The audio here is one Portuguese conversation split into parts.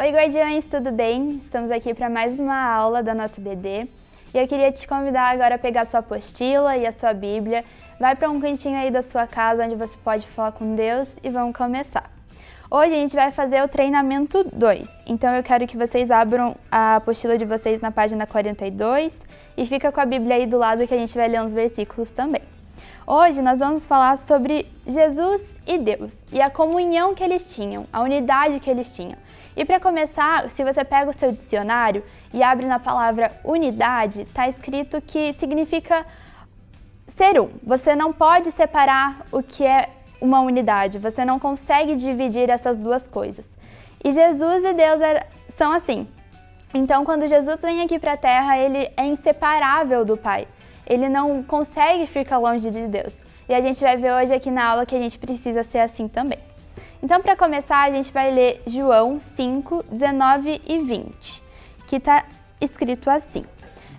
Oi, guardiões, tudo bem? Estamos aqui para mais uma aula da nossa BD e eu queria te convidar agora a pegar a sua apostila e a sua Bíblia. Vai para um cantinho aí da sua casa onde você pode falar com Deus e vamos começar. Hoje a gente vai fazer o treinamento 2, então eu quero que vocês abram a apostila de vocês na página 42 e fica com a Bíblia aí do lado que a gente vai ler uns versículos também. Hoje nós vamos falar sobre Jesus e Deus e a comunhão que eles tinham, a unidade que eles tinham. E para começar, se você pega o seu dicionário e abre na palavra unidade, está escrito que significa ser um. Você não pode separar o que é uma unidade, você não consegue dividir essas duas coisas. E Jesus e Deus são assim. Então, quando Jesus vem aqui para a Terra, ele é inseparável do Pai. Ele não consegue ficar longe de Deus. E a gente vai ver hoje aqui na aula que a gente precisa ser assim também. Então, para começar, a gente vai ler João 5, 19 e 20, que está escrito assim.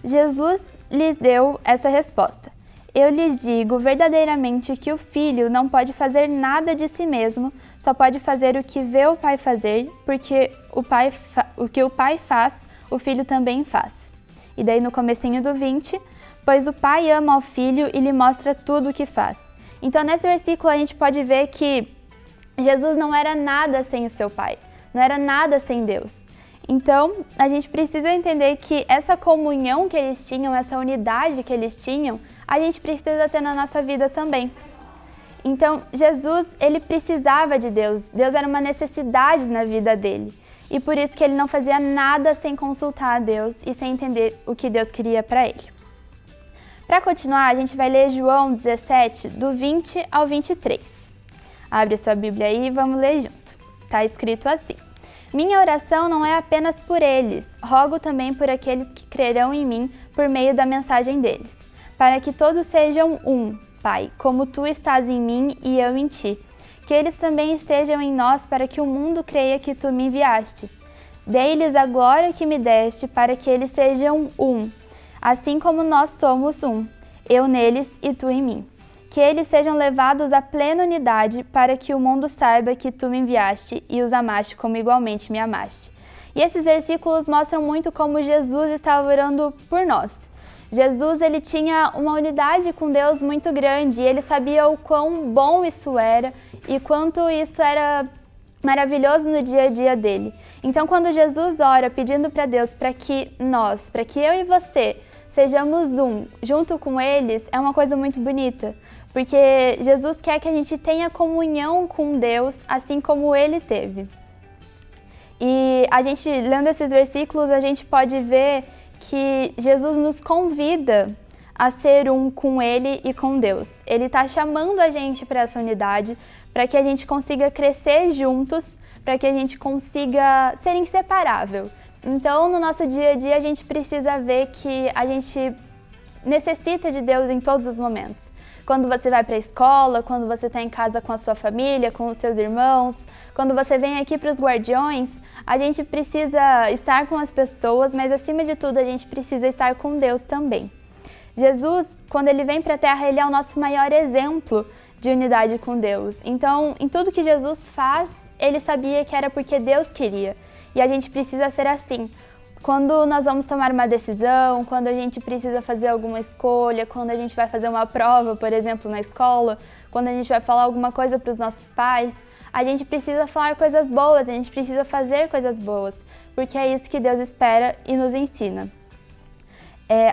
Jesus lhes deu essa resposta. Eu lhes digo verdadeiramente que o Filho não pode fazer nada de si mesmo, só pode fazer o que vê o Pai fazer, porque o que o Pai faz, o Filho também faz. E daí no comecinho do 20, pois o Pai ama ao Filho e lhe mostra tudo o que faz. Então nesse versículo a gente pode ver que Jesus não era nada sem o seu Pai, não era nada sem Deus. Então, a gente precisa entender que essa comunhão que eles tinham, essa unidade que eles tinham, a gente precisa ter na nossa vida também. Então, Jesus, ele precisava de Deus. Deus era uma necessidade na vida dele. E por isso que ele não fazia nada sem consultar a Deus e sem entender o que Deus queria para ele. Para continuar, a gente vai ler João 17, do 20 ao 23. Abre a sua Bíblia aí e vamos ler junto. Está escrito assim. Minha oração não é apenas por eles, rogo também por aqueles que crerão em mim por meio da mensagem deles, para que todos sejam um, Pai, como tu estás em mim e eu em ti, que eles também estejam em nós para que o mundo creia que tu me enviaste. Dei-lhes a glória que me deste para que eles sejam um, assim como nós somos um, eu neles e tu em mim. Que eles sejam levados à plena unidade para que o mundo saiba que tu me enviaste e os amaste como igualmente me amaste. E esses versículos mostram muito como Jesus estava orando por nós. Jesus, ele tinha uma unidade com Deus muito grande e ele sabia o quão bom isso era e quanto isso era maravilhoso no dia a dia dele. Então, quando Jesus ora pedindo para Deus para que eu e você sejamos um junto com eles, é uma coisa muito bonita. Porque Jesus quer que a gente tenha comunhão com Deus, assim como Ele teve. E a gente, lendo esses versículos, a gente pode ver que Jesus nos convida a ser um com Ele e com Deus. Ele está chamando a gente para essa unidade, para que a gente consiga crescer juntos, para que a gente consiga ser inseparável. Então, no nosso dia a dia, a gente precisa ver que a gente necessita de Deus em todos os momentos. Quando você vai para a escola, quando você está em casa com a sua família, com os seus irmãos, quando você vem aqui para os guardiões, a gente precisa estar com as pessoas, mas acima de tudo a gente precisa estar com Deus também. Jesus, quando ele vem para a Terra, ele é o nosso maior exemplo de unidade com Deus. Então, em tudo que Jesus faz, ele sabia que era porque Deus queria. E a gente precisa ser assim. Quando nós vamos tomar uma decisão, quando a gente precisa fazer alguma escolha, quando a gente vai fazer uma prova, por exemplo, na escola, quando a gente vai falar alguma coisa para os nossos pais, a gente precisa falar coisas boas, a gente precisa fazer coisas boas, porque é isso que Deus espera e nos ensina.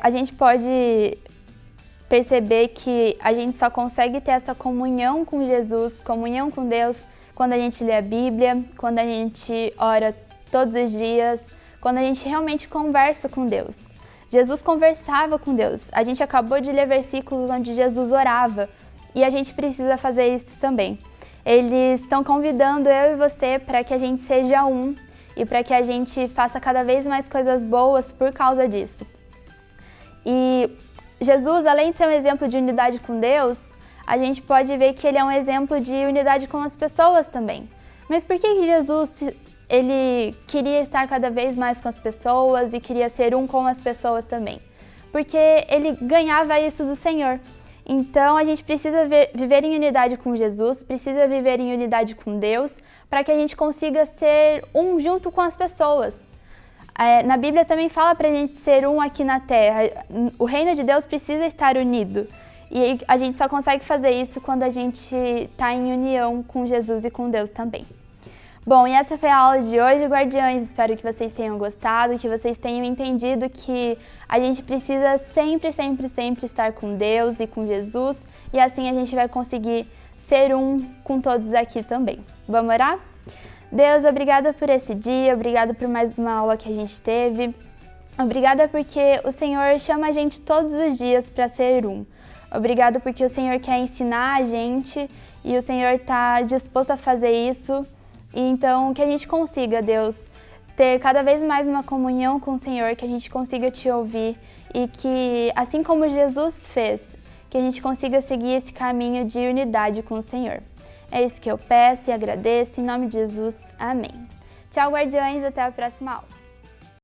A gente pode perceber que a gente só consegue ter essa comunhão com Jesus, comunhão com Deus, quando a gente lê a Bíblia, quando a gente ora todos os dias, quando a gente realmente conversa com Deus. Jesus conversava com Deus. A gente acabou de ler versículos onde Jesus orava e a gente precisa fazer isso também. Eles estão convidando eu e você para que a gente seja um e para que a gente faça cada vez mais coisas boas por causa disso. E Jesus, além de ser um exemplo de unidade com Deus, a gente pode ver que ele é um exemplo de unidade com as pessoas também. Mas por que Jesus ele queria estar cada vez mais com as pessoas e queria ser um com as pessoas também? Porque ele ganhava isso do Senhor. Então a gente precisa viver em unidade com Jesus, precisa viver em unidade com Deus, para que a gente consiga ser um junto com as pessoas. Na Bíblia também fala para a gente ser um aqui na Terra. O reino de Deus precisa estar unido. E a gente só consegue fazer isso quando a gente está em união com Jesus e com Deus também. Bom, e essa foi a aula de hoje, guardiões. Espero que vocês tenham gostado, que vocês tenham entendido que a gente precisa sempre, sempre, sempre estar com Deus e com Jesus. E assim a gente vai conseguir ser um com todos aqui também. Vamos orar? Deus, obrigada por esse dia, obrigada por mais uma aula que a gente teve. Obrigada porque o Senhor chama a gente todos os dias para ser um. Obrigada porque o Senhor quer ensinar a gente e o Senhor está disposto a fazer isso. E então, que a gente consiga, Deus, ter cada vez mais uma comunhão com o Senhor, que a gente consiga te ouvir e que, assim como Jesus fez, que a gente consiga seguir esse caminho de unidade com o Senhor. É isso que eu peço e agradeço, em nome de Jesus. Amém. Tchau, guardiões, até a próxima aula.